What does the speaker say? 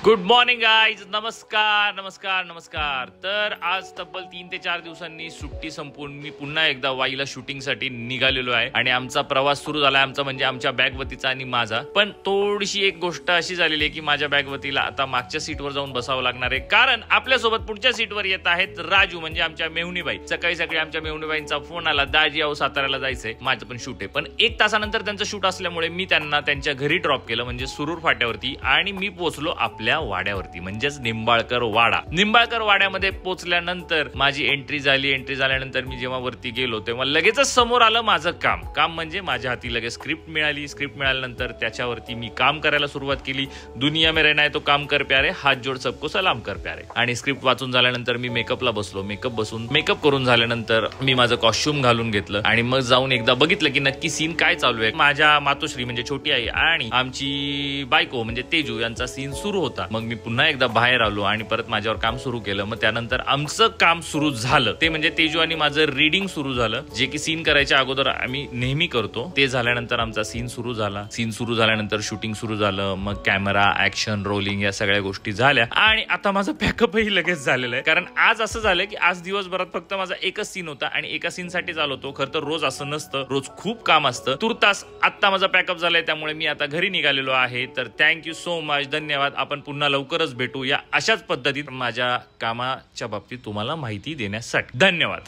Good morning guys. नमस्कार नमस्कार नमस्कार. तर आज तब्बल 3 ते 4 दिवसांनी सुट्टी संपून मी पुन्हा एकदा वाईला शूटिंगसाठी निघालेलो आहे आणि आमचा प्रवास सुरू झाला. आमचा म्हणजे आमच्या बॅगवतीचा आणि माझा. पण थोडीशी एक गोष्ट अशी झालेली आहे की माझ्या बॅगवतीला आता मागच्या सीटवर जाऊन बसावं लागणार आहे, कारण आपल्यासोबत पुढच्या सीटवर येत आहेत राजू म्हणजे आमच्या मेहुणीबाई. सकाळी सकाळी आमच्या मेहुणीबाईंचा फोन आला, दाजी अहो साताऱ्याला जायचंय. माझं पण शूट आहे, पण 1 तासानंतर त्यांचं शूट असल्यामुळे मी त्यांना त्यांच्या घरी ड्रॉप केलं म्हणजे सुरूर फाट्यावरती आणि मी पोहोचलो आपल्या वाड्यावरती म्हणजेच निंबाळकर वाडा. निंबाळकर वाड्यामध्ये पोहोचल्यानंतर माझी एंट्री झाली. एंट्री झाल्यानंतर मी जेव्हा वरती गेलो तेव्हा लगेचच समोर आलं माझं काम म्हणजे माझ्या हाती लगेच स्क्रिप्ट मिळाली. स्क्रिप्ट मिळाल्यानंतर त्याच्यावरती मी काम करायला सुरुवात केली. दुनिया में रहना है तो काम कर प्यारे, हात जोड सबको सलाम कर प्यारे. आणि स्क्रिप्ट वाचून झाल्यानंतर मी मेकअपला बसलो. मेकअप करून झाल्यानंतर मी माझं कॉस्ट्युम घालून घेतलं आणि मग जाऊन एकदा बघितलं की नक्की सीन काय चालू आहे. माझ्या मातोश्री म्हणजे छोटी आई आणि आमची बायको म्हणजे तेजू यांचा सीन सुरू होता. मग मी पुन्हा एकदा बाहेर आलो आणि परत माझ्यावर काम सुरू केलं. मग त्यानंतर आमचं काम सुरू झालं ते म्हणजे तेजू आणि माझं रीडिंग सुरू झालं, जे की सीन करायच्या अगोदर आम्ही नेहमी करतो. ते झाल्यानंतर आमचा सीन सुरू झाला. सीन सुरू झाल्यानंतर शूटिंग सुरू झालं. मग कॅमेरा, ऍक्शन, रोलिंग या सगळ्या गोष्टी झाल्या आणि आता माझं पॅकअपही लगेच झालेलं आहे. कारण आज असं झालं की आज दिवसभरात फक्त माझा एकच सीन होता आणि एका सीन साठीच आलो होतो. खरं तर रोज असं नसतं, रोज खूप काम असतं. तुर्तास आता माझा पॅकअप झालाय, त्यामुळे मी आता घरी निघालेलो आहे. तर थँक्यू सो मच, धन्यवाद. आपण पुन्हा लवकरच भेटू या अशाच पद्धतीत माझ्या कामाच्या बाबतीत तुम्हाला माहिती देण्यासाठी. धन्यवाद.